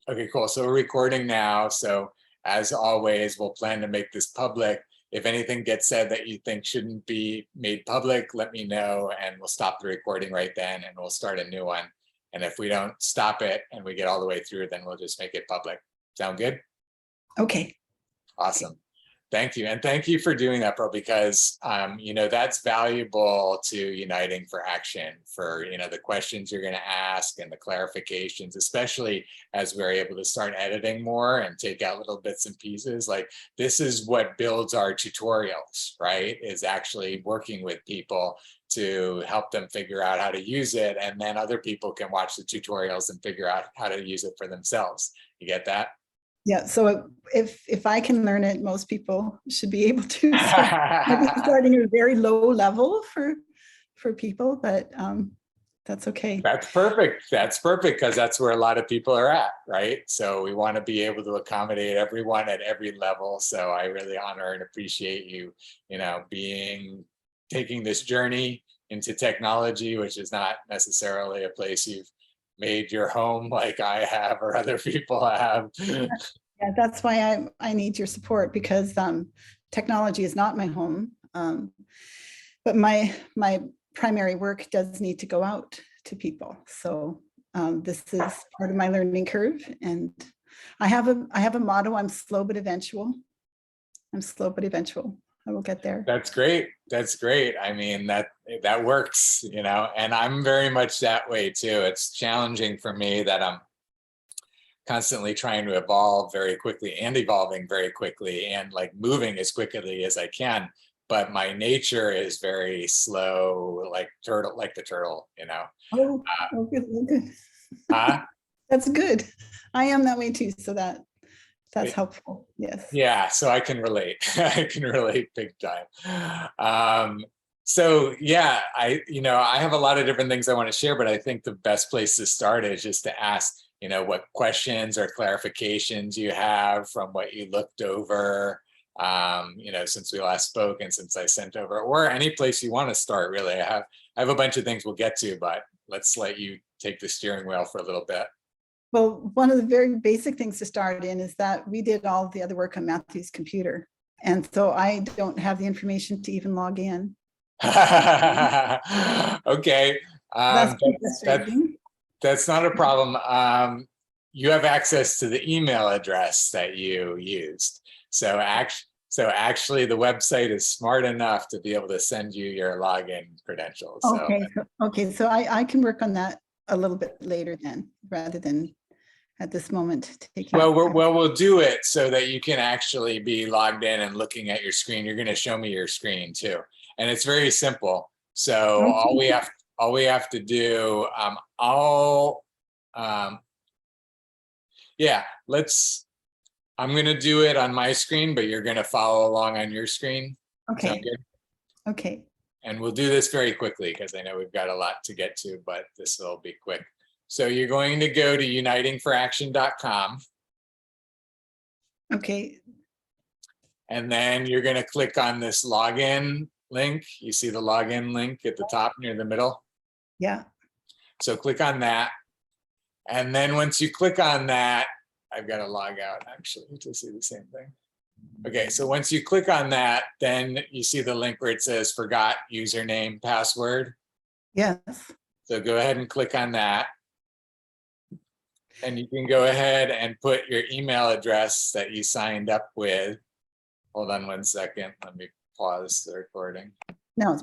Okay, cool. So we're recording now. So as always, we'll plan to make this public. If anything gets said that you think shouldn't be made public, let me know and we'll stop the recording right then and we'll start a new one. And if we don't stop it and we get all the way through, then we'll just make it public. Sound good? Okay. Awesome. Thank you. And thank you for doing that, Pearl, because, that's valuable to Uniting for Action for, the questions you're going to ask and the clarifications, especially as we're able to start editing more and take out little bits and pieces. Like this is what builds our tutorials, right? Is actually working with people to help them figure out how to use it. And then other people can watch the tutorials and figure out how to use it for themselves. You get that? Yeah, so if I can learn it, most people should be able to. So maybe starting at a very low level for people, but that's okay. That's perfect. That's perfect because that's where a lot of people are at, right? So we want to be able to accommodate everyone at every level. So I really honor and appreciate you, taking this journey into technology, which is not necessarily a place you've made your home like I have or other people have. Yeah, that's why I need your support because technology is not my home. But my primary work does need to go out to people. So this is part of my learning curve. And I have a motto, I'm slow but eventual. I'm slow but eventual. I will get there. That's great. That's great. I mean, that works, and I'm very much that way too. It's challenging for me that I'm constantly trying to evolve very quickly and evolving very quickly and like moving as quickly as I can. But my nature is very slow, like the turtle, Oh, good. That's good. I am that way too. So that's helpful. Yes. Yeah, so I can relate. I can relate big time. So yeah, I have a lot of different things I want to share, but I think the best place to start is just to ask, what questions or clarifications you have from what you looked over, since we last spoke and since I sent over, or any place you want to start. Really, I have a bunch of things we'll get to, but let's let you take the steering wheel for a little bit. Well, one of the very basic things to start in is that we did all the other work on Matthew's computer. And so I don't have the information to even log in. Okay. That's not a problem. You have access to the email address that you used. So actually the website is smart enough to be able to send you your login credentials. Okay. So I can work on that a little bit later then, rather than at this moment. We'll do it so that you can actually be logged in and looking at your screen. You're going to show me your screen too. And it's very simple. So okay. all we have to do, I'm going to do it on my screen, but you're going to follow along on your screen. Okay. Sound good? Okay. And we'll do this very quickly because I know we've got a lot to get to, but this will be quick. So you're going to go to unitingforaction.com. Okay. And then you're going to click on this login link. You see the login link at the top near the middle? Yeah. So click on that. And then once you click on that, I've got to log out actually to see the same thing. Okay, so once you click on that, then you see the link where it says forgot username, password. Yes. So go ahead and click on that. And you can go ahead and put your email address that you signed up with. Hold on 1 second. Let me pause the recording. No.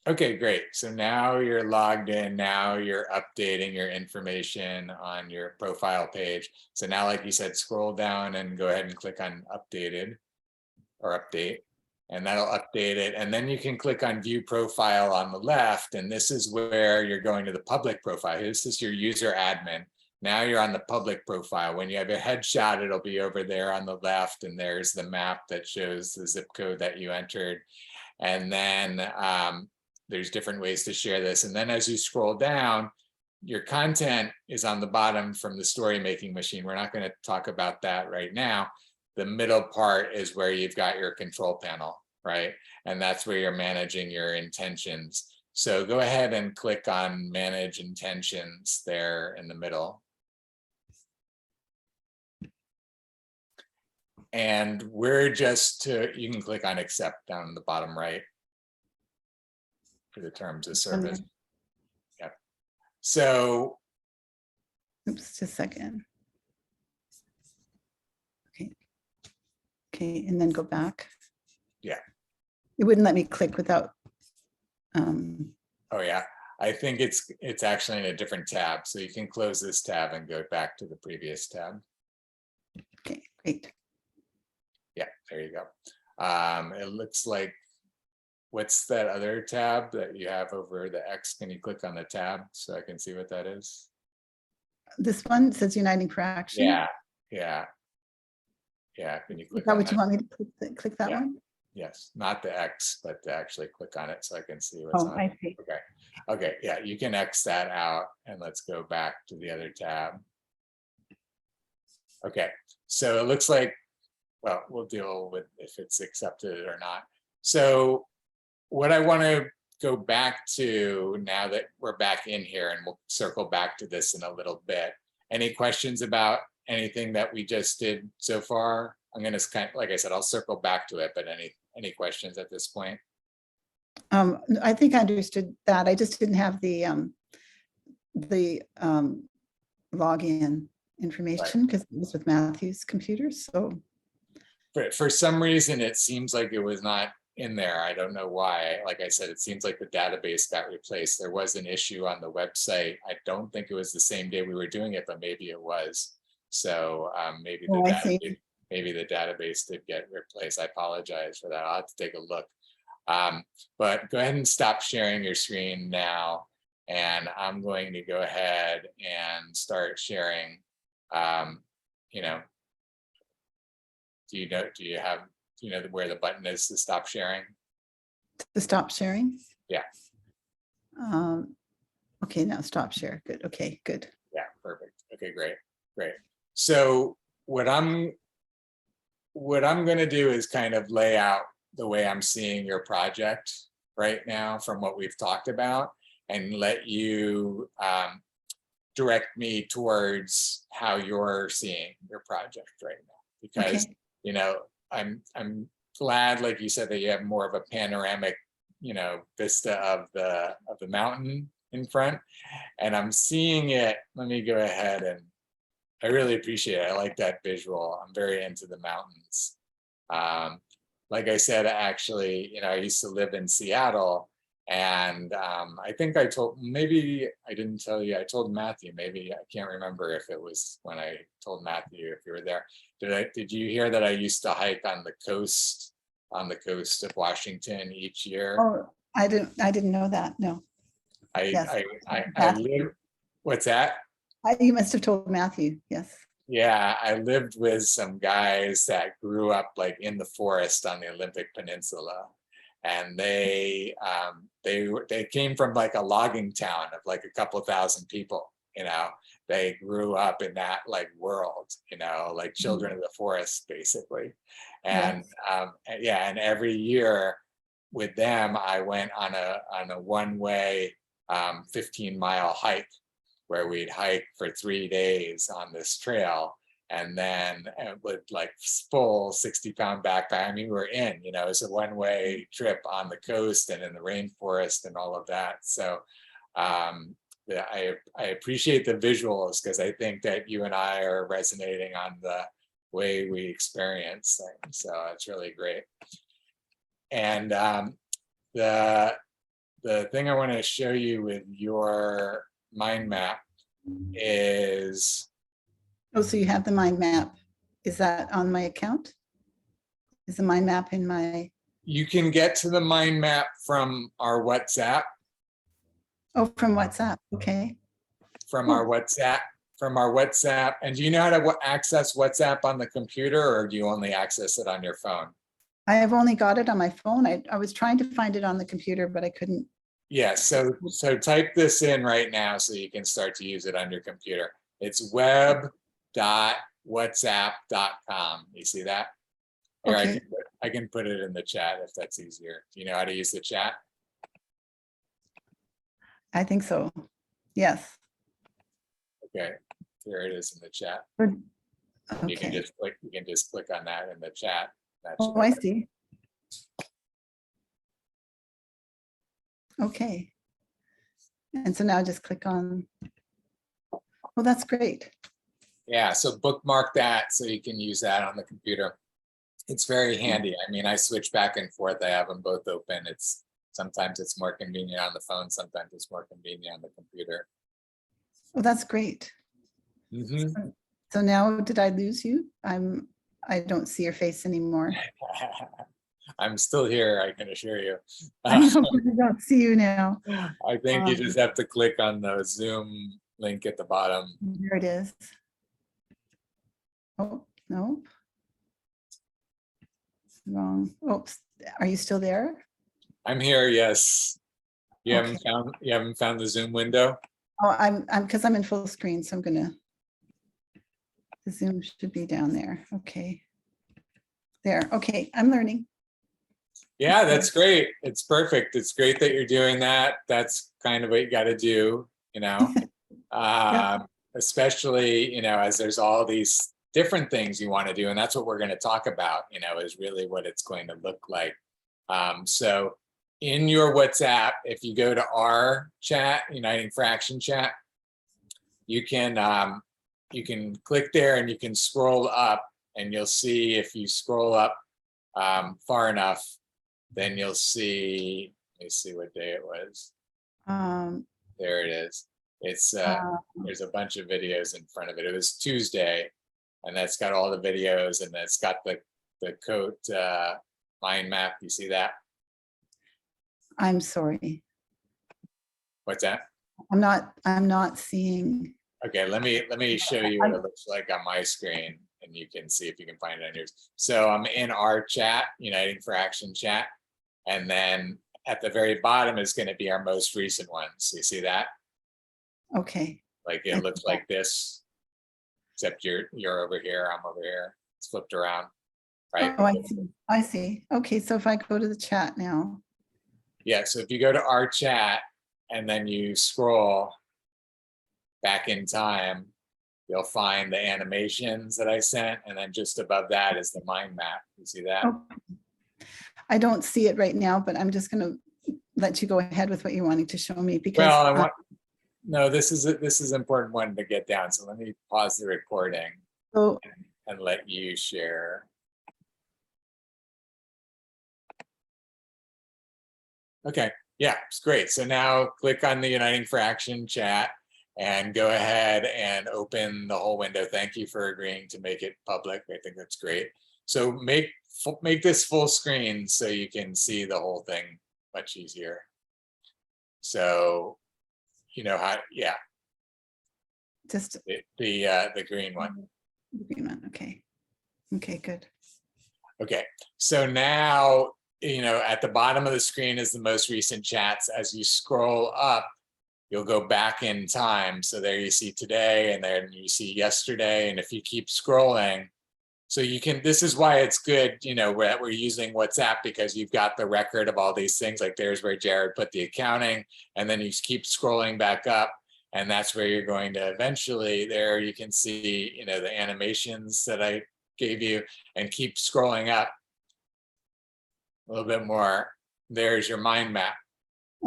Okay, great. So now you're logged in. Now you're updating your information on your profile page. So now, like you said, scroll down and go ahead and click on updated or update, and that'll update it. And then you can click on view profile on the left. And this is where you're going to the public profile. This is your user admin. Now you're on the public profile. When you have a headshot, it'll be over there on the left. And there's the map that shows the zip code that you entered. And then there's different ways to share this. And then as you scroll down, your content is on the bottom from the story making machine. We're not going to talk about that right now. The middle part is where you've got your control panel, right? And that's where you're managing your intentions. So go ahead and click on manage intentions there in the middle. And we're just to, you can click on accept down in the bottom right for the terms of service. Yep. So, Oops, just a second. Okay. Okay, and then go back. yeah. It wouldn't let me click without. Oh yeah. I think it's actually in a different tab. So you can close this tab and go back to the previous tab. Okay, great. Yeah, there you go. It looks like, what's that other tab that you have over the X? Can you click on the tab so I can see what that is? This one says Uniting for Action. Yeah, yeah. Yeah, can you Is click that on what that? you want me to click that Yeah. one? Yes, not the X, but to actually click on it so I can see what's Oh, on I it. see. Okay. Okay, yeah, you can X that out and let's go back to the other tab. Okay, so it looks like, well, we'll deal with if it's accepted or not. So what I want to go back to now that we're back in here, and we'll circle back to this in a little bit. Any questions about anything that we just did so far? I'm going to kind of, like I said, I'll circle back to it, but any questions at this point? I think I understood that. I just didn't have the login information because it was with Matthew's computer. So For some reason, it seems like it was not in there. I don't know why. Like I said, it seems like the database got replaced. There was an issue on the website. I don't think it was the same day we were doing it, but maybe it was. So maybe the database did get replaced. I apologize for that. I'll have to take a look. But go ahead and stop sharing your screen now. And I'm going to go ahead and start sharing. You know, do you know where the button is to stop sharing? to stop sharing. Yeah. Okay, now stop share. Good. Okay, good. Yeah, perfect. Okay, great. So what I'm going to do is kind of lay out the way I'm seeing your project right now from what we've talked about, and let you direct me towards how you're seeing your project right now. Because I'm glad, like you said, that you have more of a panoramic, vista of the mountain in front, and I'm seeing it. Let me go ahead, and I really appreciate it. I like that visual. I'm very into the mountains. Like I said, actually, I used to live in Seattle, and I think maybe I didn't tell you, I told Matthew, maybe, I can't remember if it was when I told Matthew, if you were there. Did you hear that I used to hike on the coast of Washington each year? Oh, I didn't know that. No. I live, what's that? You must have told Matthew. Yes. Yeah, I lived with some guys that grew up like in the forest on the Olympic Peninsula, and they came from like a logging town of like a couple thousand people. They grew up in that like world, like children of the forest basically. And and every year with them, I went on a one-way 15-mile hike, where we'd hike for 3 days on this trail, and then with like full 60-pound backpack. I mean, we were in, it's a one-way trip on the coast and in the rainforest and all of that. So I appreciate the visuals, because I think that you and I are resonating on the way we experience things. So it's really great. And the thing I want to show you with your mind map is, Oh, so you have the mind map. Is that on my account? Is the mind map in my? You can get to the mind map from our WhatsApp. Oh, from WhatsApp. Okay. From our WhatsApp. And do you know how to access WhatsApp on the computer, or do you only access it on your phone? I have only got it on my phone. I was trying to find it on the computer, but I couldn't. Yeah, so type this in right now so you can start to use it on your computer. It's web.whatsapp.com. You see that? Here, Okay. I can put it in the chat if that's easier. Do you know how to use the chat? I think so. Yes. Okay, here it is in the chat. You can Okay. just click on that in the chat. That should Oh, I see. Okay. And so now I just click on, well, that's great. Yeah, so bookmark that so you can use that on the computer. It's very handy. I mean, I switch back and forth. I have them both open. Sometimes it's more convenient on the phone. Sometimes it's more convenient on the computer. Oh, that's great. Mhm. So now did I lose you? I don't see your face anymore. I'm still here, I can assure you. I know, but I don't see you now. I think you just have to click on the Zoom link at the bottom. There it is. Oh, no. Wrong. Oops. Are you still there? I'm here, yes. You Okay. haven't found the Zoom window? Oh, because I'm in full screen, so I'm gonna, the Zoom should be down there. Okay. There. Okay, I'm learning. Yeah, that's great. It's perfect. It's great that you're doing that. That's kind of what you got to do, you know, Yeah. especially, as there's all these different things you want to do. And that's what we're going to talk about, is really what it's going to look like. So in your WhatsApp, if you go to our chat, Uniting for Action chat, you can click there and you can scroll up, and you'll see, if you scroll up far enough, then you'll see, let me see what day it was. Um, There it is. It's there's a bunch of videos in front of it. It was Tuesday, and that's got all the videos, and that's got the coat mind map. You see that? I'm sorry. What's that? I'm not seeing. Okay, let me show you what it looks like on my screen, and you can see if you can find it on yours. So I'm in our chat, Uniting for Action chat, and then at the very bottom is going to be our most recent one. So you see that? Okay. Like it looks like this, except you're over here, I'm over here. It's flipped around, right? Oh, I see. I see. Okay, so if I go to the chat now. Yeah, so if you go to our chat and then you scroll back in time, you'll find the animations that I sent, and then just above that is the mind map. You see that? Oh, I don't see it right now, but I'm just going to let you go ahead with what you're wanting to show me because Well, no, this is an important one to get down. So let me pause the recording so and let you share. Okay, yeah, it's great. So now click on the Uniting for Action chat and go ahead and open the whole window. Thank you for agreeing to make it public. I think that's great. So make this full screen so you can see the whole thing much easier. So you know how, yeah. just The green one. the green one. Okay. Okay, good. Okay, so now, at the bottom of the screen is the most recent chats. As you scroll up, you'll go back in time. So there you see today, and then you see yesterday. And if you keep scrolling, so you can, this is why it's good, we're using WhatsApp, because you've got the record of all these things. Like there's where Jared put the accounting, and then you keep scrolling back up, and that's where you're going to eventually, there you can see, the animations that I gave you, and keep scrolling up a little bit more. There's your mind map.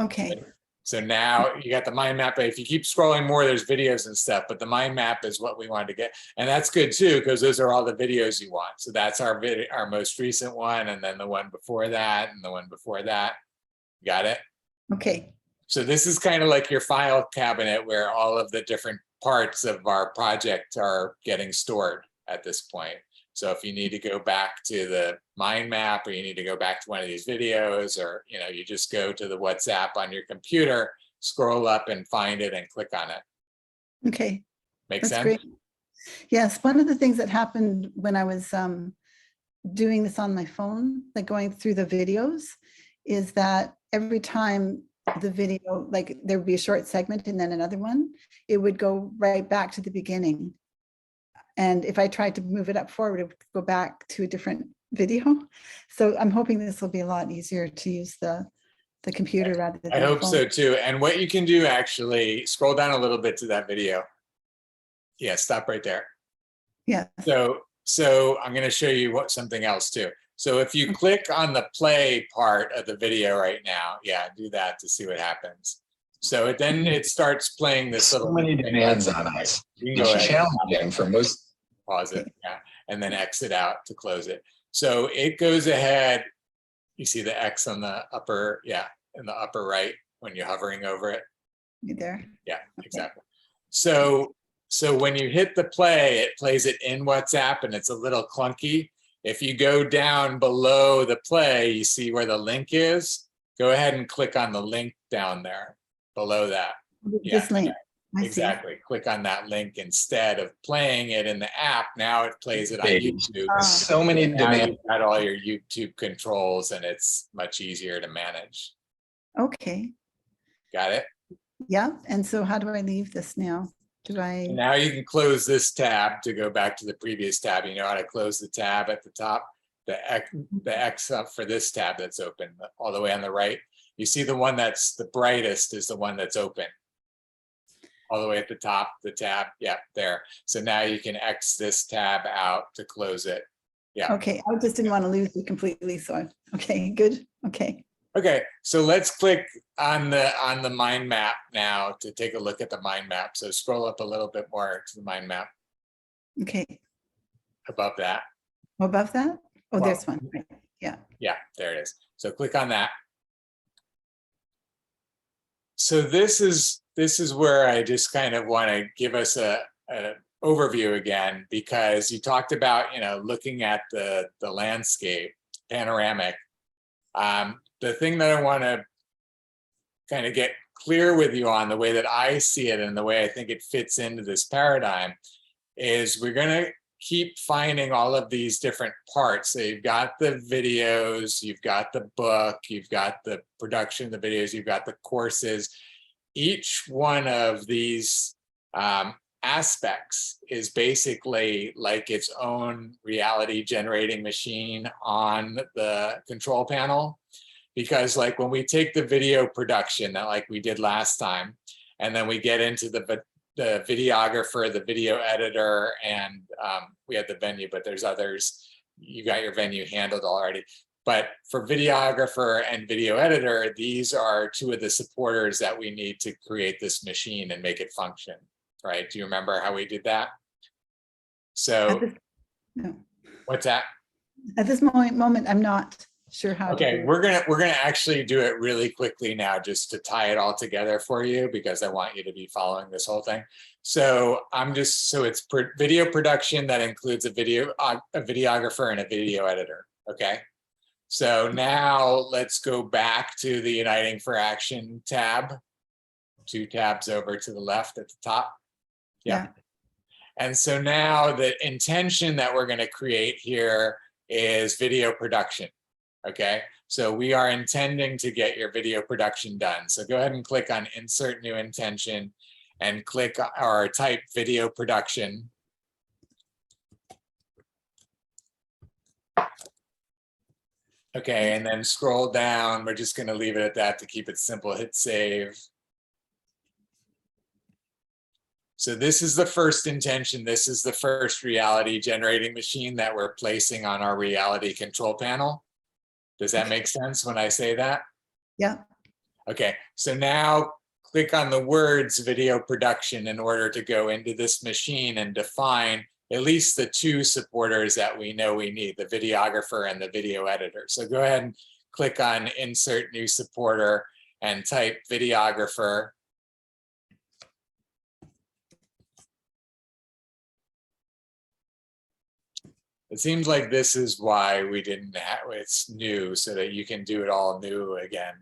Okay. So now you got the mind map. If you keep scrolling more, there's videos and stuff, but the mind map is what we wanted to get. And that's good too, because those are all the videos you want. So that's our most recent one, and then the one before that, and the one before that. Got it? Okay. So this is kind of like your file cabinet where all of the different parts of our project are getting stored at this point. So if you need to go back to the mind map, or you need to go back to one of these videos, or you just go to the WhatsApp on your computer, scroll up and find it and click on it. Okay. Make That's sense? great. Yes, one of the things that happened when I was doing this on my phone, like going through the videos, is that every time the video, like there would be a short segment and then another one, it would go right back to the beginning. And if I tried to move it up forward, it would go back to a different video. So I'm hoping this will be a lot easier to use the computer rather than I the hope phone. so too. And what you can do, actually, scroll down a little bit to that video. Yeah, stop right there. Yes. So I'm going to show you something else too. So if you click on the play part of the video right now, yeah, do that to see what happens. So then it starts playing this So little many demands on us. You can go It's ahead, challenging for most. pause it, yeah, and then exit out to close it. So it goes ahead. You see the X on the upper, yeah, in the upper right when you're hovering over it. You there? Yeah, exactly. So when you hit the play, it plays it in WhatsApp and it's a little clunky. If you go down below the play, you see where the link is. Go ahead and click on the link down there below that. This link. Exactly. Click on that link instead of playing it in the app. Now it plays it on YouTube. So many Now demands. you've got all your YouTube controls and it's much easier to manage. Okay. Got it? Yeah. And so how do I leave this now? Do I? Now you can close this tab to go back to the previous tab. You know how to close the tab at the top, the X up for this tab that's open all the way on the right. You see the one that's the brightest is the one that's open. All the way at the top, the tab, yeah, there. So now you can X this tab out to close it. Yeah. Okay, I just didn't want to lose it completely, so okay, good. Okay. Okay, so let's click on the mind map now to take a look at the mind map. So scroll up a little bit more to the mind map. Okay. Above that. Above that? Oh, Well, there's one. Right. Yeah. Yeah, there it is. So click on that. So this is where I just kind of want to give us an overview again, because you talked about, you know, looking at the landscape, panoramic. The thing that I want to kind of get clear with you on, the way that I see it and the way I think it fits into this paradigm, is we're going to keep finding all of these different parts. So you've got the videos, you've got the book, you've got the production of the videos, you've got the courses. Each one of these aspects is basically like its own reality generating machine on the control panel. Because like when we take the video production that like we did last time, and then we get into the videographer, the video editor, and we had the venue, but there's others. You got your venue handled already. But for videographer and video editor, these are two of the supporters that we need to create this machine and make it function, right? Do you remember how we did that? So, No. What's that? At this moment, I'm not sure how to do it. We're gonna actually do it really quickly now, just to tie it all together for you, because I want you to be following this whole thing. So so it's video production that includes a videographer and a video editor. Okay. So now let's go back to the Uniting for Action tab, 2 tabs over to the left at the top. Yeah. And so now the intention that we're going to create here is video production. Okay, so we are intending to get your video production done. So go ahead and click on Insert New Intention and click or type video production. Okay, and then scroll down. We're just going to leave it at that to keep it simple. Hit save. So this is the first intention. This is the first reality generating machine that we're placing on our reality control panel. Does that make sense when I say that? Yeah. Okay, so now click on the words video production in order to go into this machine and define at least the 2 supporters that we know we need, the videographer and the video editor. So go ahead and click on Insert New Supporter and type videographer. It seems like this is why we didn't have, it's new, so that you can do it all new again,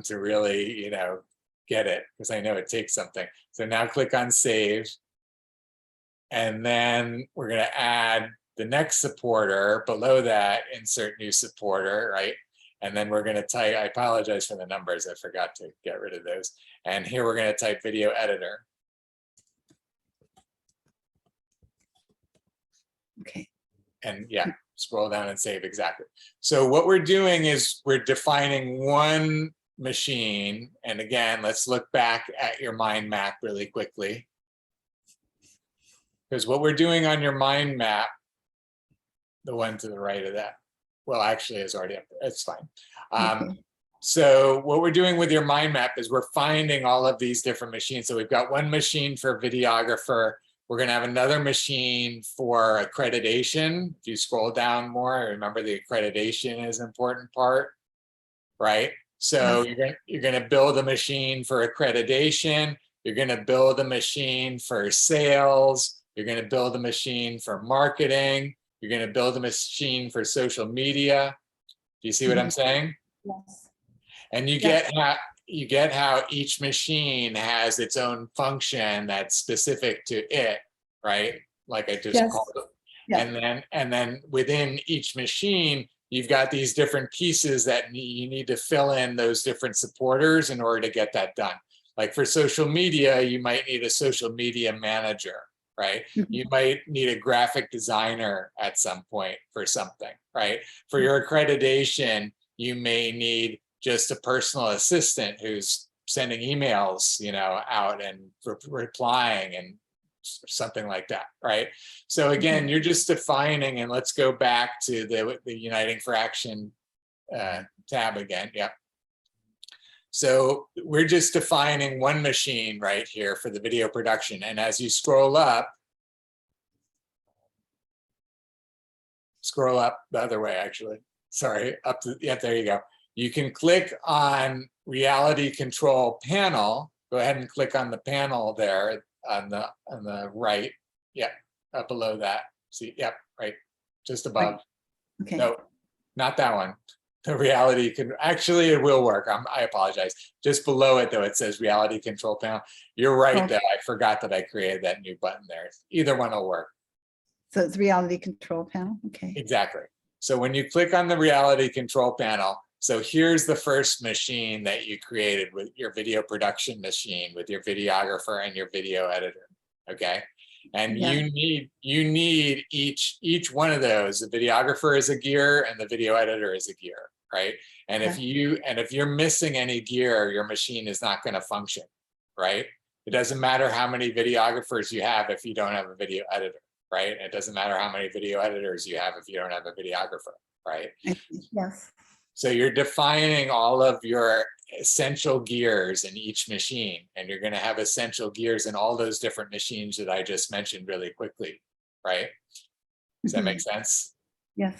to really, you know, get it, because I know it takes something. So now click on save. And then we're going to add the next supporter below that, insert new supporter, right? And then we're going to type, I apologize for the numbers, I forgot to get rid of those. And here we're going to type video editor. Okay. And yeah, scroll down and save, exactly. So what we're doing is we're defining one machine. And again, let's look back at your mind map really quickly. Because what we're doing on your mind map, the one to the right of that, well, actually is already up there. It's fine. Okay. So what we're doing with your mind map is we're finding all of these different machines. So we've got one machine for videographer. We're going to have another machine for accreditation. If you scroll down more, remember the accreditation is an important part, right? So you're going to build a machine for accreditation. You're going to build a machine for sales. You're going to build a machine for marketing. You're going to build a machine for social media. Do you see what I'm saying? Yes. And you get how each machine has its own function that's specific to it, right? Like I just called it. Yeah. And then within each machine, you've got these different pieces that you need to fill in those different supporters in order to get that done. Like for social media, you might need a social media manager, right? You might need a graphic designer at some point for something, right? For your accreditation, you may need just a personal assistant who's sending emails, out and replying and something like that, right? So again, you're just defining, and let's go back to the Uniting for Action tab again. Yep. So we're just defining one machine right here for the video production. And as you scroll up the other way, actually, sorry, up to, yeah, there you go. You can click on Reality Control Panel. Go ahead and click on the panel there on the right. Yep, up below that. See, yep, right, just above. Okay. No, not that one. The reality can actually, it will work. I apologize. Just below it though, it says Reality Control Panel. You're right though. I forgot that I created that new button there. Either one will work. So it's Reality Control Panel. Okay. Exactly. So when you click on the Reality Control Panel, so here's the first machine that you created with your video production machine, with your videographer and your video editor. Okay. And you need each one of those. The videographer is a gear and the video editor is a gear, right? And if you're missing any gear, your machine is not going to function, right? It doesn't matter how many videographers you have if you don't have a video editor, right? It doesn't matter how many video editors you have if you don't have a videographer, right? Yes. So you're defining all of your essential gears in each machine, and you're going to have essential gears in all those different machines that I just mentioned really quickly, right? Does that make sense? Yes.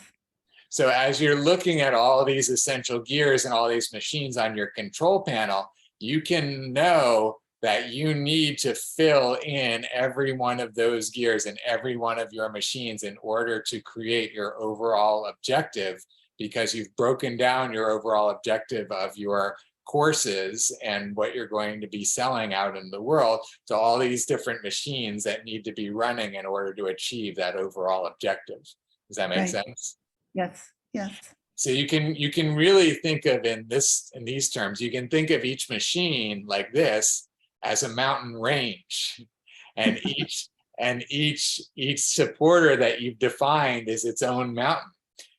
So as you're looking at all these essential gears and all these machines on your control panel, you can know that you need to fill in every one of those gears in every one of your machines in order to create your overall objective, because you've broken down your overall objective of your courses and what you're going to be selling out in the world to all these different machines that need to be running in order to achieve that overall objective. Does that make sense? Yes. Yes. So you can really think of in these terms, you can think of each machine like this as a mountain range, and each supporter that you've defined is its own mountain.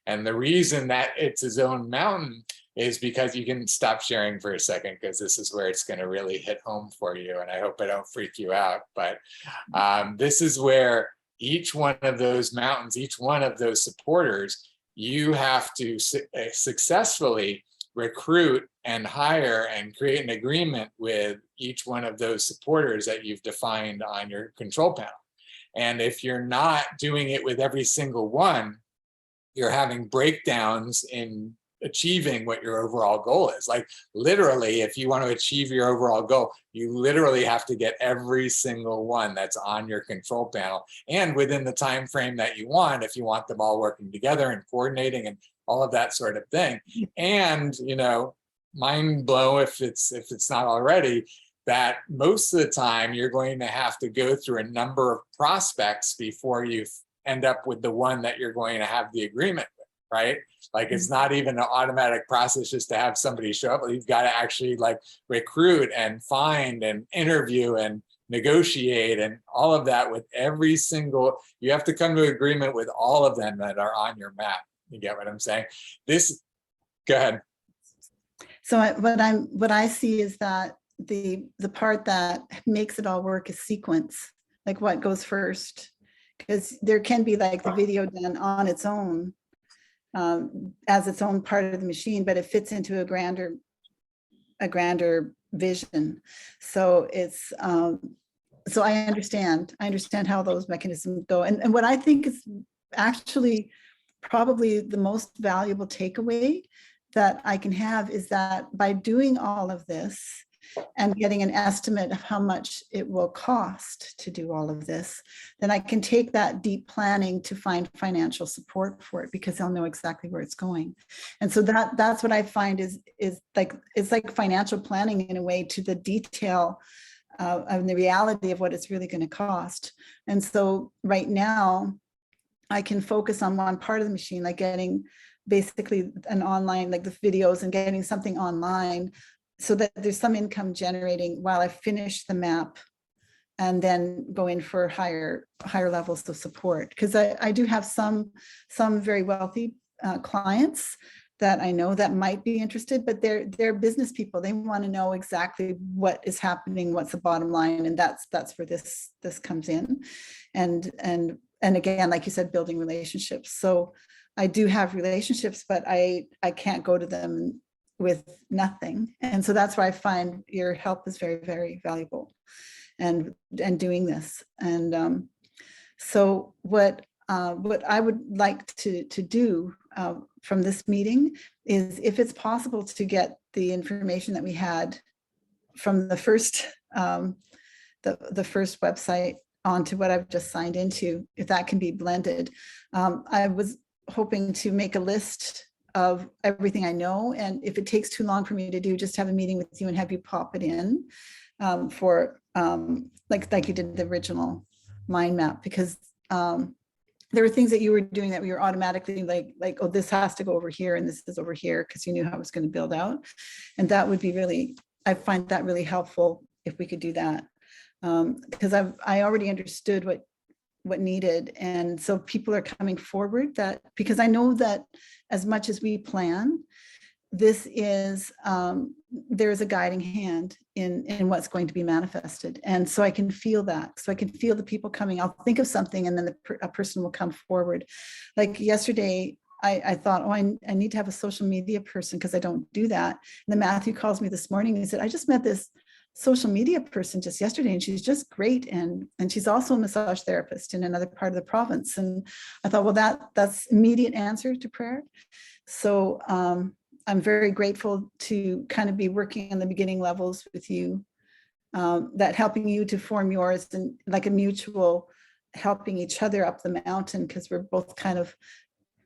And the reason that it's its own mountain is because you can stop sharing for a second, because this is where it's going to really hit home for you. And I hope I don't freak you out. But this is where each one of those mountains, each one of those supporters, you have to successfully recruit and hire and create an agreement with each one of those supporters that you've defined on your control panel. And if you're not doing it with every single one, you're having breakdowns in achieving what your overall goal is. Like literally, if you want to achieve your overall goal, you literally have to get every single one that's on your control panel, and within the time frame that you want, if you want them all working together and coordinating and all of that sort of thing. And mind blow if it's not already, that most of the time you're going to have to go through a number of prospects before you end up with the one that you're going to have the agreement with, right? Like it's not even an automatic process just to have somebody show up. You've got to actually like recruit and find and interview and negotiate and all of that with every single, you have to come to agreement with all of them that are on your map. You get what I'm saying? Go ahead. So what I see is that the part that makes it all work is sequence, like what goes first. because there can be like the video done on its own, as its own part of the machine, but it fits into a grander vision. So it's, so I understand how those mechanisms go. And what I think is actually probably the most valuable takeaway that I can have is that by doing all of this and getting an estimate of how much it will cost to do all of this, then I can take that deep planning to find financial support for it, because I'll know exactly where it's going. And so that's what I find is like, it's like financial planning in a way, to the detail of the reality of what it's really going to cost. And so right now I can focus on one part of the machine, like getting basically an online, like the videos, and getting something online so that there's some income generating while I finish the map, and then go in for higher levels of support. Because I do have some very wealthy clients that I know that might be interested, but they're business people. They want to know exactly what is happening, what's the bottom line, and that's where this comes in. And again, like you said, building relationships. So I do have relationships, but I can't go to them with nothing. And so that's why I find your help is very, very valuable, and doing this. And so what I would like to do from this meeting is, if it's possible, to get the information that we had from the first the first website onto what I've just signed into, if that can be blended. I was hoping to make a list of everything I know, and if it takes too long for me to do, just have a meeting with you and have you pop it in for like you did the original mind map, because there were things that you were doing that we were automatically like, oh, this has to go over here and this is over here, because you knew how it was going to build out. And that would be really, I find that really helpful if we could do that, because I already understood what needed. And so people are coming forward, that because I know that as much as we plan, this is there's a guiding hand in what's going to be manifested. And so I can feel that. So I can feel the people coming. I'll think of something, and then a person will come forward. Like yesterday, I thought, oh, I need to have a social media person, because I don't do that. And then Matthew calls me this morning and he said, I just met this social media person just yesterday, and she's just great, and she's also a massage therapist in another part of the province. And I thought, well, that's immediate answer to prayer. So I'm very grateful to kind of be working on the beginning levels with you, that helping you to form yours, and like a mutual helping each other up the mountain, because we're both kind of,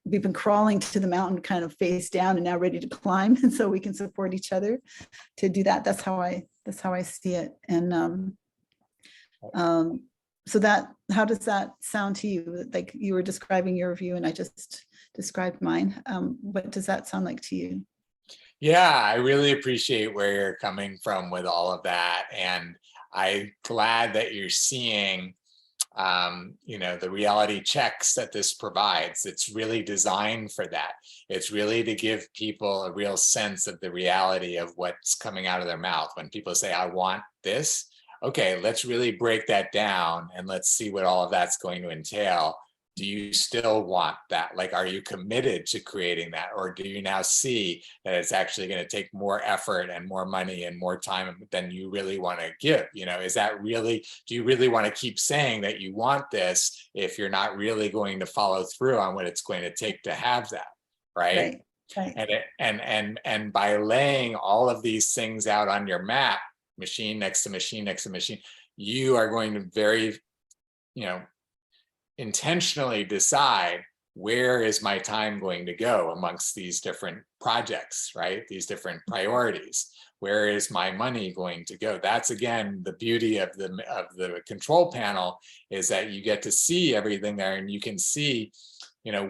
we've been crawling to the mountain kind of face down and now ready to climb. And so we can support each other to do that. That's how I see it. And so how does that sound to you? Like you were describing your view and I just described mine. What does that sound like to you? Yeah, I really appreciate where you're coming from with all of that. And I'm glad that you're seeing the reality checks that this provides. It's really designed for that. It's really to give people a real sense of the reality of what's coming out of their mouth. When people say, I want this, okay, let's really break that down and let's see what all of that's going to entail. Do you still want that? Like, are you committed to creating that? Or do you now see that it's actually going to take more effort and more money and more time than you really want to give? Is that really, do you really want to keep saying that you want this if you're not really going to follow through on what it's going to take to have that, right? Right. And by laying all of these things out on your map, machine next to machine next to machine, you are going to very, intentionally decide, where is my time going to go amongst these different projects, right? These different priorities. Where is my money going to go? That's again the beauty of the control panel, is that you get to see everything there, and you can see,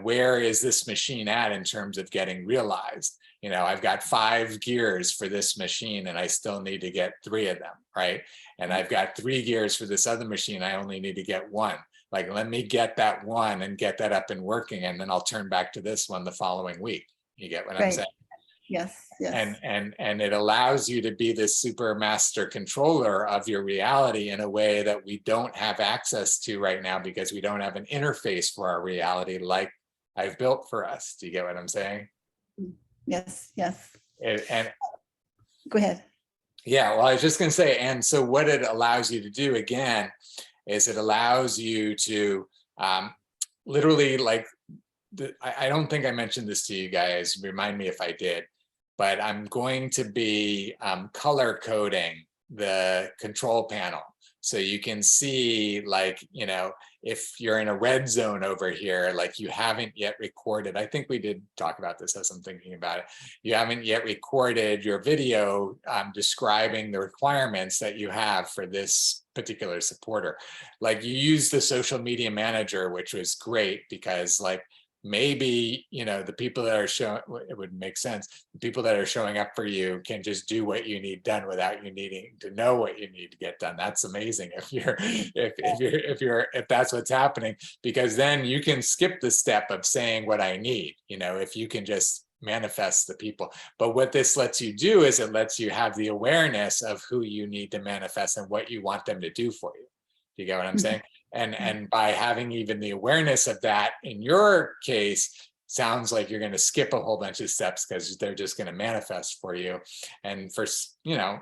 where is this machine at in terms of getting realized? I've got 5 gears for this machine and I still need to get 3 of them, right? And I've got 3 gears for this other machine, I only need to get 1. Like, let me get that one and get that up and working, and then I'll turn back to this one the following week. You get what I'm saying? Yes, yes. And it allows you to be this super master controller of your reality in a way that we don't have access to right now, because we don't have an interface for our reality like I've built for us. Do you get what I'm saying? Yes, yes. And Go ahead. yeah, well, I was just going to say, and so what it allows you to do again is it allows you to literally, like, I don't think I mentioned this to you guys, remind me if I did, but I'm going to be color coding the control panel. So you can see, like, you know, if you're in a red zone over here, like you haven't yet recorded, I think we did talk about this as I'm thinking about it. You haven't yet recorded your video describing the requirements that you have for this particular supporter. Like, you use the social media manager, which was great because, like, maybe, you know, the people that are showing, it would make sense, the people that are showing up for you can just do what you need done without you needing to know what you need to get done. That's amazing if you're if that's what's happening, because then you can skip the step of saying what I need, you know, if you can just manifest the people. But what this lets you do is it lets you have the awareness of who you need to manifest and what you want them to do for you. Do you get what I'm saying? And by having even the awareness of that, in your case, sounds like you're going to skip a whole bunch of steps because they're just going to manifest for you. And for, you know,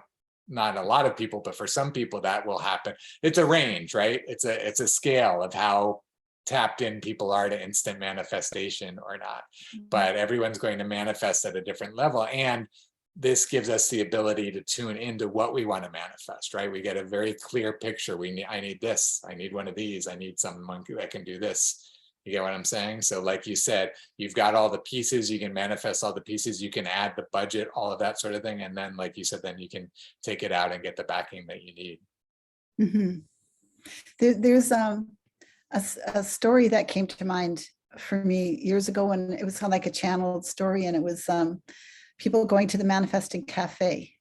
not a lot of people, but for some people that will happen. It's a range, right? It's a scale of how tapped in people are to instant manifestation or not. But everyone's going to manifest at a different level. And this gives us the ability to tune into what we want to manifest, right? We get a very clear picture. I need this, I need one of these, I need someone that can do this. You get what I'm saying? So like you said, you've got all the pieces, you can manifest all the pieces, you can add the budget, all of that sort of thing. And then, like you said, then you can take it out and get the backing that you need. Mm-hmm. There's a story that came to mind for me years ago, and it was kind of like a channeled story, and it was people going to the Manifesting Cafe,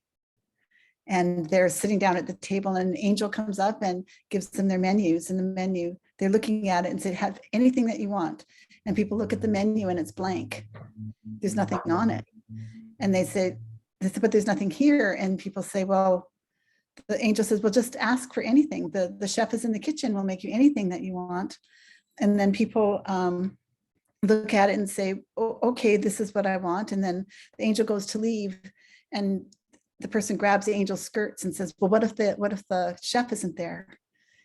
and they're sitting down at the table, and an angel comes up and gives them their menus, and the menu, they're looking at it and say, have anything that you want. And people look at the menu and it's blank. There's nothing on it. And they say, but there's nothing here. And people say, well, the angel says, well, just ask for anything. The chef is in the kitchen, will make you anything that you want. And then people look at it and say, oh, okay, this is what I want. And then the angel goes to leave, and the person grabs the angel's skirts and says, well, what if the chef isn't there?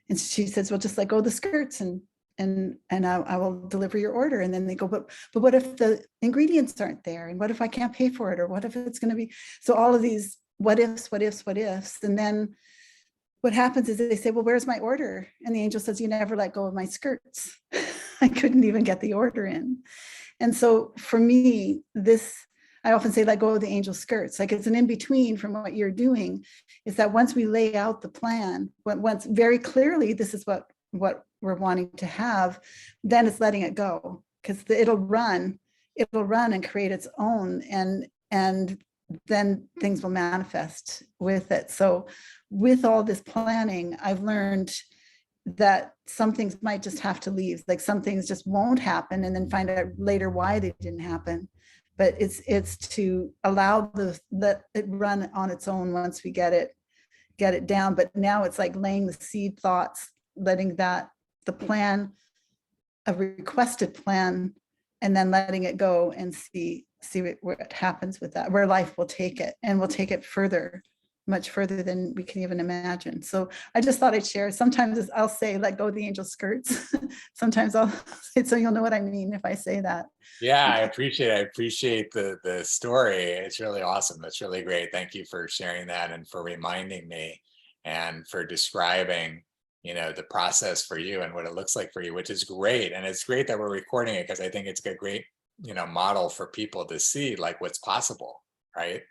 And she says, well, just let go of the skirts and I will deliver your order. And then they go, but what if the ingredients aren't there? And what if I can't pay for it? Or what if it's going to be? So all of these what ifs. And then what happens is they say, well, where's my order? And the angel says, you never let go of my skirts. I couldn't even get the order in. And so for me, I often say, let go of the angel's skirts. Like, it's an in-between from what you're doing, is that once we lay out the plan, once very clearly, this is what we're wanting to have, then it's letting it go, because it'll run and create its own, and then things will manifest with it. So with all this planning, I've learned that some things might just have to leave. Like, some things just won't happen, and then find out later why they didn't happen. But it's to allow let it run on its own once we get it down. But now it's like laying the seed thoughts, letting the plan, a requested plan, and then letting it go and see what happens with that, where life will take it, and we'll take it further, much further than we can even imagine. So I just thought I'd share. Sometimes I'll say, let go of the angel skirts. Sometimes I'll say, so you'll know what I mean if I say that. Yeah, I appreciate the story. It's really awesome. That's really great. Thank you for sharing that and for reminding me and for describing, you know, the process for you and what it looks like for you, which is great. And it's great that we're recording it, because I think it's a great, you know, model for people to see, like, what's possible, right?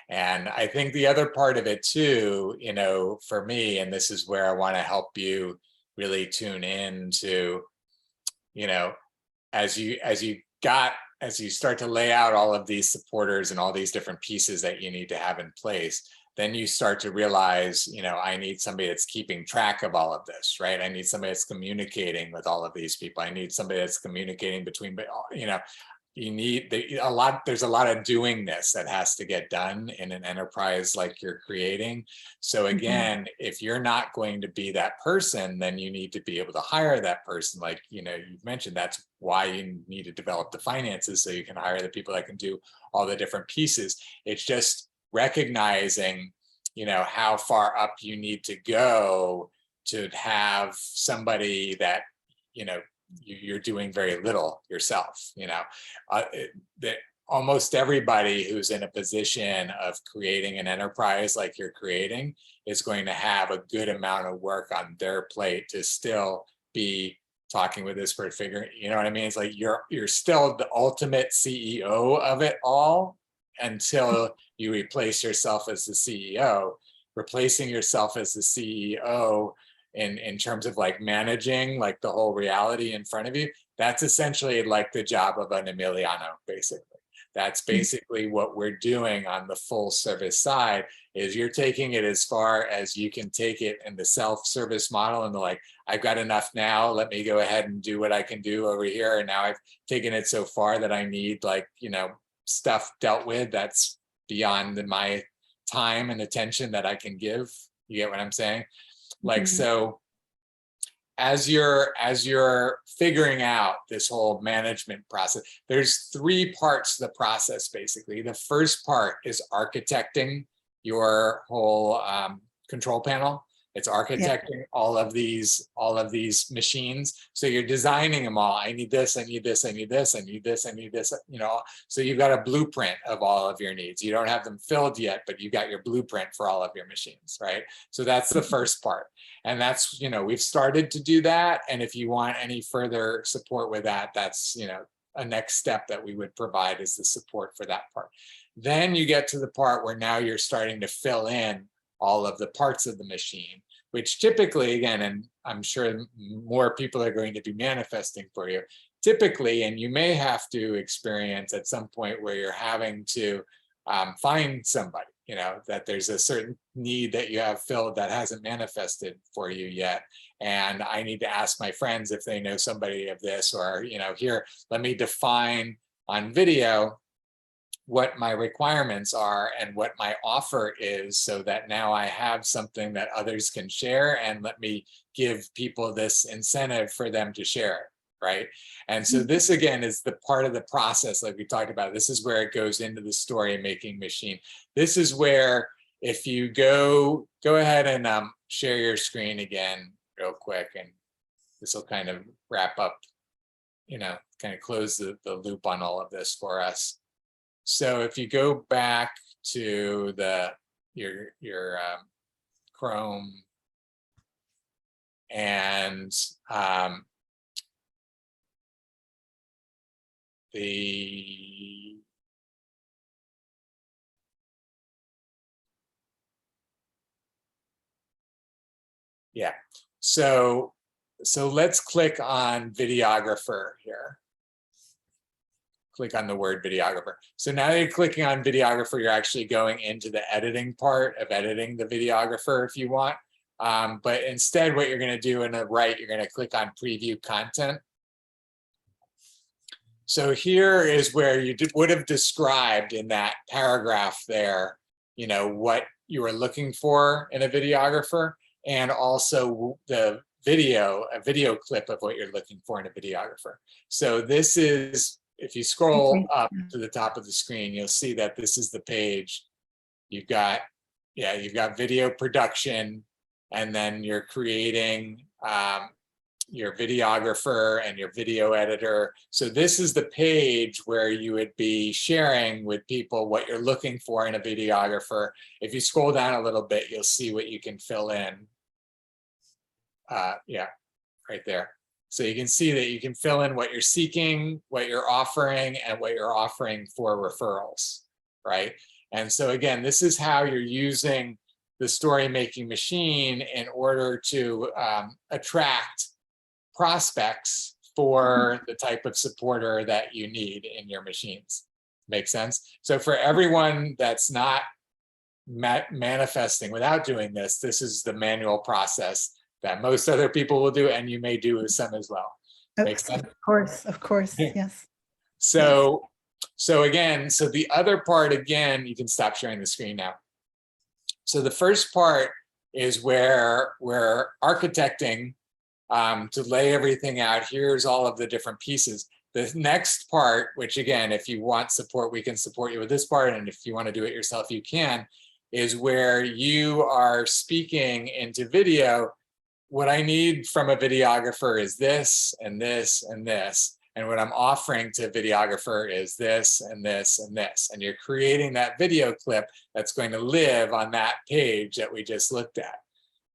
And I think the other part of it too, you know, for me, and this is where I want to help you really tune in to, you know, as you start to lay out all of these supporters and all these different pieces that you need to have in place, then you start to realize, you know, I need somebody that's keeping track of all of this, right? I need somebody that's communicating with all of these people. I need somebody that's communicating between, you know, there's a lot of doing this that has to get done in an enterprise like you're creating. So again, if you're not going to be that person, then you need to be able to hire that person. Like, you've mentioned, that's why you need to develop the finances so you can hire the people that can do all the different pieces. It's just recognizing, how far up you need to go to have somebody that, you're doing very little yourself. That almost everybody who's in a position of creating an enterprise like you're creating is going to have a good amount of work on their plate to still be talking with this person, figure, you know what I mean? It's like you're still the ultimate CEO of it all until you replace yourself as the CEO. Replacing yourself as the CEO in terms of like managing like the whole reality in front of you, that's essentially like the job of an Emiliano, basically. That's basically what we're doing on the full service side, is you're taking it as far as you can take it in the self-service model, and like, I've got enough now, let me go ahead and do what I can do over here. And now I've taken it so far that I need, like, stuff dealt with that's beyond my time and attention that I can give. You get what I'm saying? Like, so as you're figuring out this whole management process, there's 3 parts to the process, basically. The first part is architecting your whole control panel. It's architecting all of these machines. So you're designing them all. I need this, I need this, I need this, I need this, I need this, so you've got a blueprint of all of your needs. You don't have them filled yet, but you got your blueprint for all of your machines, right? So that's the first part. And that's, we've started to do that. And if you want any further support with that, that's, a next step that we would provide, is the support for that part. Then you get to the part where now you're starting to fill in all of the parts of the machine, which typically, again, and I'm sure more people are going to be manifesting for you, typically, and you may have to experience at some point where you're having to find somebody, that there's a certain need that you have filled that hasn't manifested for you yet. And I need to ask my friends if they know somebody of this, or, here, let me define on video what my requirements are and what my offer is, so that now I have something that others can share, and let me give people this incentive for them to share it, right? And so this, again, is the part of the process like we talked about. This is where it goes into the story making machine. This is where, if you go ahead and share your screen again real quick, and this will kind of wrap up, kind of close the loop on all of this for us. So if you go back to your Chrome, and so let's click on videographer here. Click on the word videographer. So now you're clicking on videographer, you're actually going into the editing part of editing the videographer if you want. But instead, what you're going to do in the right, you're going to click on preview content. So here is where you would have described in that paragraph there, what you were looking for in a videographer, and also a video clip of what you're looking for in a videographer. So this is, if you scroll up to the top of the screen, you'll see that this is the page. You've got video production, and then you're creating your videographer and your video editor. So this is the page where you would be sharing with people what you're looking for in a videographer. If you scroll down a little bit, you'll see what you can fill in. Right there. So you can see that you can fill in what you're seeking, what you're offering, and what you're offering for referrals, right? And so again, this is how you're using the story making machine in order to attract prospects for the type of supporter that you need in your machines. Make sense? So for everyone that's not manifesting without doing this, this is the manual process that most other people will do, and you may do some as well. Makes sense? Of course, yes. So, so again, so the other part, again, you can stop sharing the screen now. So the first part is where we're architecting to lay everything out. Here's all of the different pieces. The next part, which again, if you want support, we can support you with this part. And if you want to do it yourself, you can, is where you are speaking into video. What I need from a videographer is this and this and this. And what I'm offering to a videographer is this and this and this. And you're creating that video clip that's going to live on that page that we just looked at.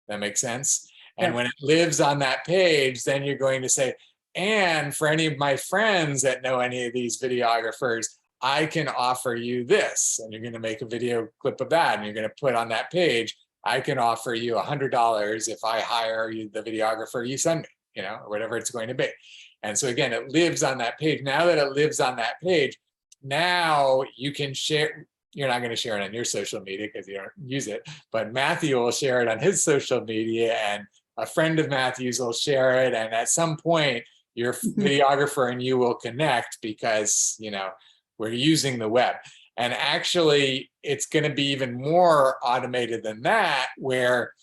That makes sense? And when it lives on that page, then you're going to say, and for any of my friends that know any of these videographers, I can offer you this. And you're going to make a video clip of that. And you're going to put on that page, I can offer you $100 if I hire you the videographer you send me, you know, or whatever it's going to be. And so again, it lives on that page. Now that it lives on that page, now you can share. You're not going to share it on your social media because you don't use it, but Matthew will share it on his social media, and a friend of Matthew's will share it. And at some point, your videographer and you will connect because, you know, we're using the web. And actually, it's going to be even more automated than that, where,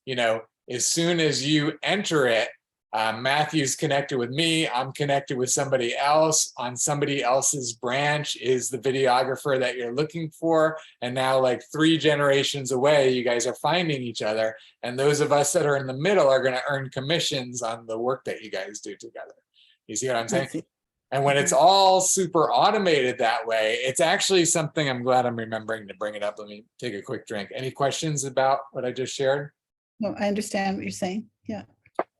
you know, as soon as you enter it, Matthew's connected with me, I'm connected with somebody else. On somebody else's branch is the videographer that you're looking for. And now, like 3 generations away, you guys are finding each other. And those of us that are in the middle are going to earn commissions on the work that you guys do together. You see what I'm saying? And when it's all super automated that way, it's actually something I'm glad I'm remembering to bring it up. Let me take a quick drink. Any questions about what I just shared? No, I understand what you're saying. Yeah.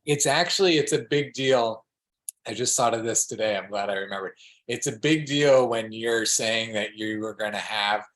It's a big deal. I just thought of this today. I'm glad I remembered. It's a big deal when you're saying that you are going to have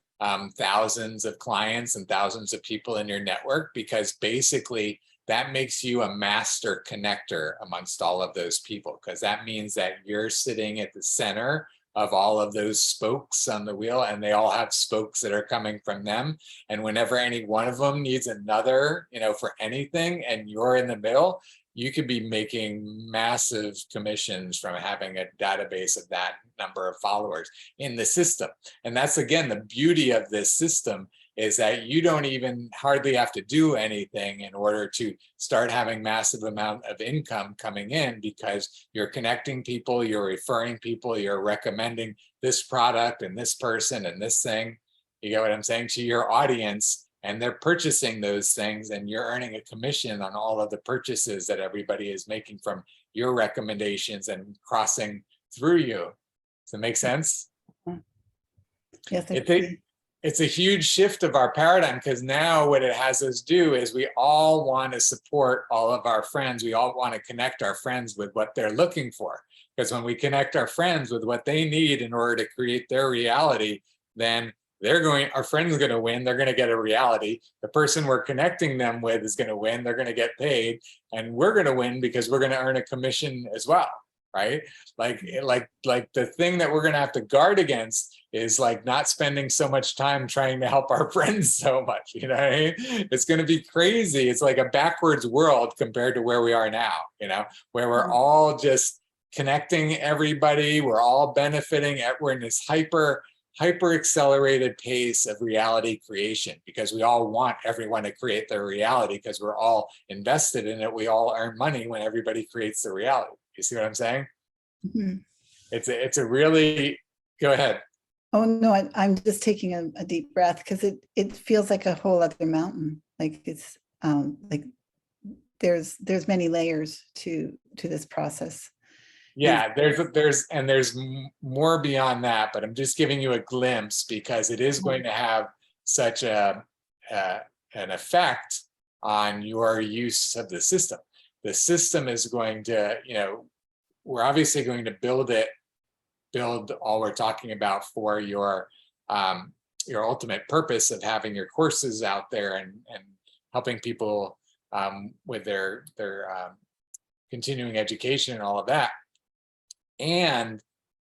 thousands of clients and thousands of people in your network, because basically that makes you a master connector amongst all of those people, because that means that you're sitting at the center of all of those spokes on the wheel, and they all have spokes that are coming from them. And whenever any one of them needs another, you know, for anything, and you're in the middle, you could be making massive commissions from having a database of that number of followers in the system. And that's, again, the beauty of this system, is that you don't even hardly have to do anything in order to start having massive amount of income coming in, because you're connecting people, you're referring people, you're recommending this product and this person and this thing, you get what I'm saying, to your audience, and they're purchasing those things, and you're earning a commission on all of the purchases that everybody is making from your recommendations and crossing through you. Does that make sense? Yes. It's a huge shift of our paradigm, because now what it has us do is we all want to support all of our friends. We all want to connect our friends with what they're looking for, because when we connect our friends with what they need in order to create their reality, then our friend's going to win. They're going to get a reality. The person we're connecting them with is going to win. They're going to get paid, and we're going to win because we're going to earn a commission as well. Right? Like the thing that we're going to have to guard against is like not spending so much time trying to help our friends so much. You know what I mean? It's going to be crazy. It's like a backwards world compared to where we are now, you know, where we're all just connecting everybody. We're all benefiting. We're in this hyper accelerated pace of reality creation, because we all want everyone to create their reality, because we're all invested in it. We all earn money when everybody creates their reality. You see what I'm saying? Mm-hmm. It's a really, go ahead. Oh no, I'm just taking a deep breath, because it feels like a whole other mountain. Like it's like there's many layers to this process. Yeah, there's more beyond that, but I'm just giving you a glimpse, because it is going to have such an effect on your use of the system. The system is going to, you know, we're obviously going to build all we're talking about for your ultimate purpose of having your courses out there and helping people with their continuing education and all of that. And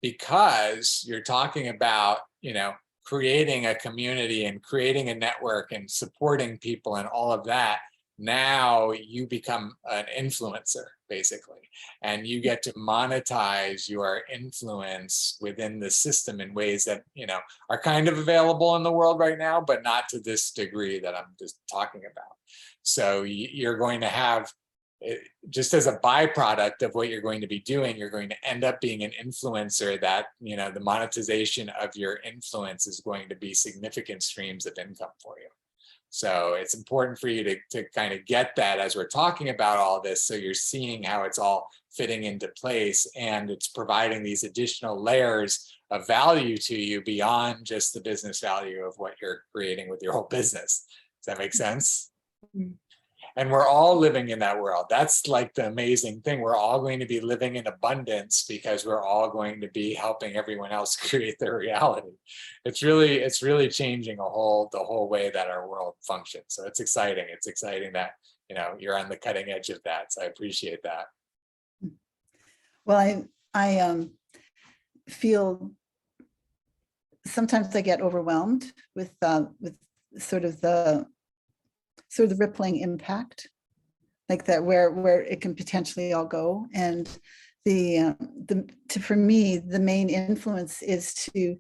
because you're talking about, you know, creating a community and creating a network and supporting people and all of that, now you become an influencer. basically. And you get to monetize your influence within the system in ways that, are kind of available in the world right now, but not to this degree that I'm just talking about. So you're going to have, just as a byproduct of what you're going to be doing, you're going to end up being an influencer that, the monetization of your influence is going to be significant streams of income for you. So it's important for you to kind of get that as we're talking about all this, so you're seeing how it's all fitting into place, and it's providing these additional layers of value to you beyond just the business value of what you're creating with your whole business. Does that make sense? Mm-hmm. And we're all living in that world. That's like the amazing thing. We're all going to be living in abundance because we're all going to be helping everyone else create their reality. It's really changing the whole way that our world functions. So it's exciting. It's exciting that, you're on the cutting edge of that. So I appreciate that. Well, I feel sometimes I get overwhelmed with sort of the rippling impact, like that, where it can potentially all go. And for me, the main influence is to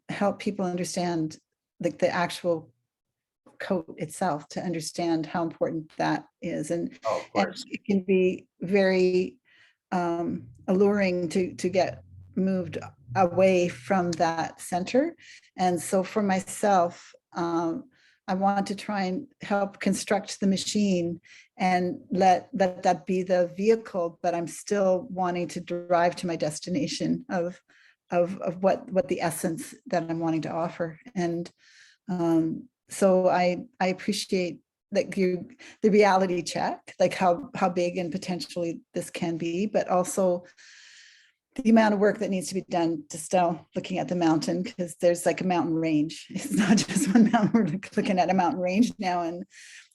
help people understand, like, the actual code itself, to understand how important that is. And, Oh, of course. and it can be very alluring to get moved away from that center. And so for myself, I want to try and help construct the machine and let that be the vehicle, but I'm still wanting to drive to my destination of what the essence that I'm wanting to offer. And so I appreciate, like, the reality check, like how big and potentially this can be, but also the amount of work that needs to be done to still looking at the mountain, because there's like a mountain range. It's not just one mountain. We're looking at a mountain range now,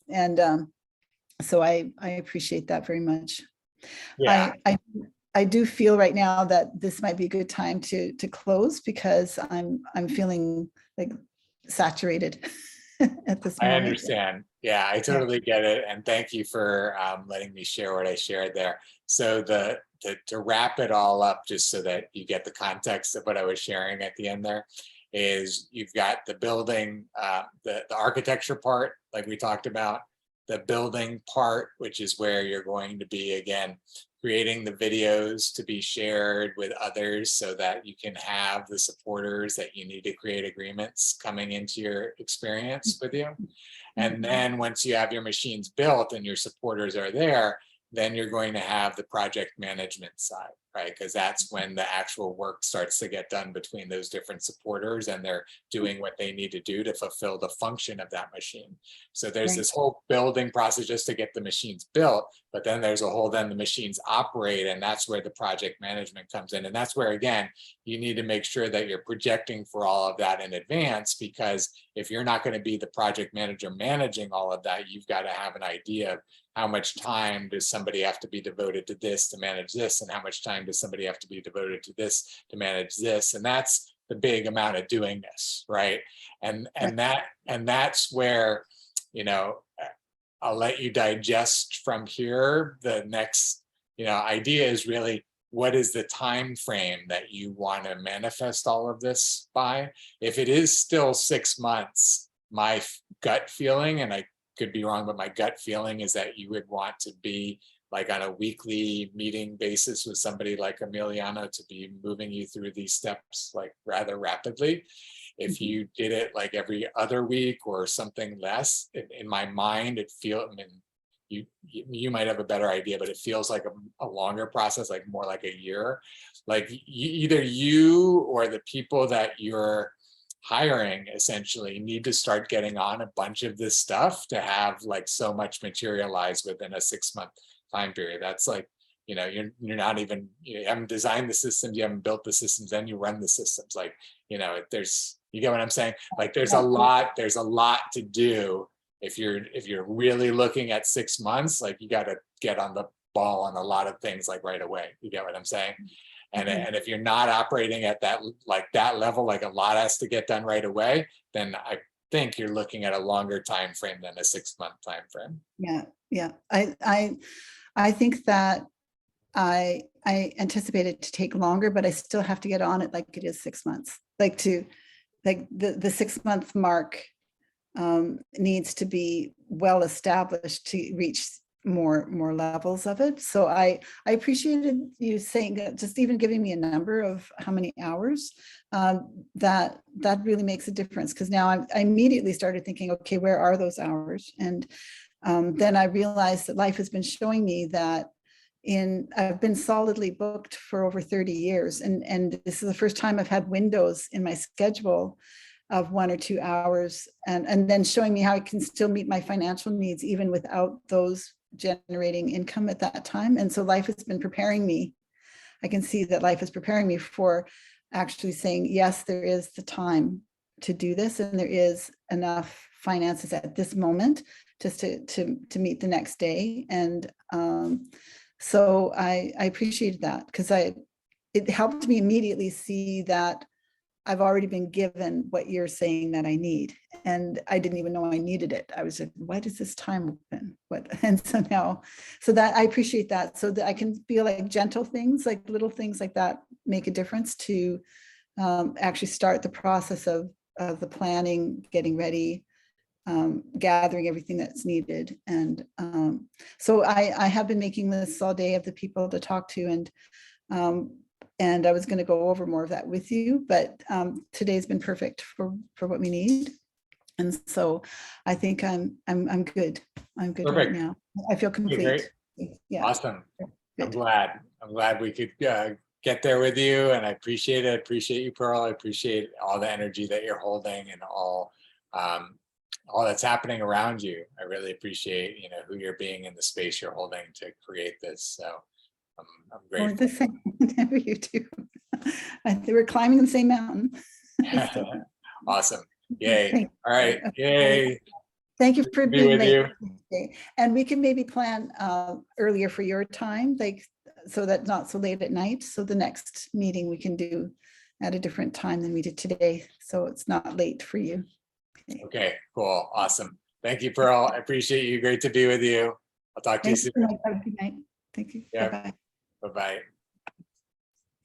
and so I appreciate that very much. Yeah. I do feel right now that this might be a good time to close, because I'm feeling like saturated at this I moment. understand. Yeah, I totally get it. And thank you for letting me share what I shared there. So to wrap it all up, just so that you get the context of what I was sharing at the end there, is you've got the building, the architecture part, like we talked about, the building part, which is where you're going to be, again, creating the videos to be shared with others so that you can have the supporters that you need to create agreements coming into your experience with you. And then once you have your machines built and your supporters are there, then you're going to have the project management side, right? Because that's when the actual work starts to get done between those different supporters, and they're doing what they need to do to fulfill the function of that machine. So there's this whole building process just to get the machines built, but then there's a whole, then the machines operate, and that's where the project management comes in. And that's where, again, you need to make sure that you're projecting for all of that in advance, because if you're not going to be the project manager managing all of that, you've got to have an idea of how much time does somebody have to be devoted to this to manage this, and how much time does somebody have to be devoted to this to manage this. And that's the big amount of doing this, right? And that's where, I'll let you digest from here. The next, idea is really, what is the time frame that you want to manifest all of this by? If it is still 6 months, my gut feeling, and I could be wrong, but my gut feeling is that you would want to be like on a weekly meeting basis with somebody like Emiliano to be moving you through these steps like rather rapidly. If you did it like every other week or something less, in my mind, you might have a better idea, but it feels like a longer process, like more like a year. Like either you or the people that you're hiring essentially need to start getting on a bunch of this stuff to have like so much materialized within a 6-month time period. That's like, you're not even, you haven't designed the systems, you haven't built the systems, then you run the systems. Like, you get what I'm saying? Like there's a lot to do. If you're really looking at 6 months, like you got to get on the ball on a lot of things like right away. You get what I'm saying? And if you're not operating at that level, like a lot has to get done right away, then I think you're looking at a longer time frame than a 6-month time frame. Yeah. I think that I anticipate it to take longer, but I still have to get on it like it is 6 months. Like the 6 month mark needs to be well established to reach more levels of it. So I appreciated you saying that, just even giving me a number of how many hours, that really makes a difference, because now I immediately started thinking, okay, where are those hours? And then I realized that life has been showing me that I've been solidly booked for over 30 years. And this is the first time I've had windows in my schedule of 1 or 2 hours, and then showing me how I can still meet my financial needs even without those generating income at that time. And so life has been preparing me. I can see that life is preparing me for actually saying, yes, there is the time to do this, and there is enough finances at this moment just to meet the next day. And so I appreciated that, because it helped me immediately see that I've already been given what you're saying that I need. And I didn't even know I needed it. I was like, why does this time open? What? And so now, so that I appreciate that, so that I can feel like gentle things, like little things like that make a difference to actually start the process of the planning, getting ready, gathering everything that's needed. And so I have been making lists all day of the people to talk to, and I was going to go over more of that with you, but today's been perfect for what we need. And so I think I'm good. I'm good right Perfect. now. I feel complete. Yeah. Awesome. I'm Good. glad we could get there with you, and I appreciate it. I appreciate you, Pearl. I appreciate all the energy that you're holding and all that's happening around you. I really appreciate, who you're being in the space you're holding to create this. So I'm Or grateful. the same, whatever you do. They were climbing the same mountain. Awesome. Yay. Thank All right. you. Yay. Thank you for Be being with late. you. And we can maybe plan earlier for your time, like, so that not so late at night. So the next meeting we can do at a different time than we did today, so it's not late for you. Okay, cool. Awesome. Thank you, Pearl. I appreciate you. Great to be with you. I'll talk to you Thanks soon. so much. Have a good night. Thank you. Yeah. Bye-bye. Bye-bye.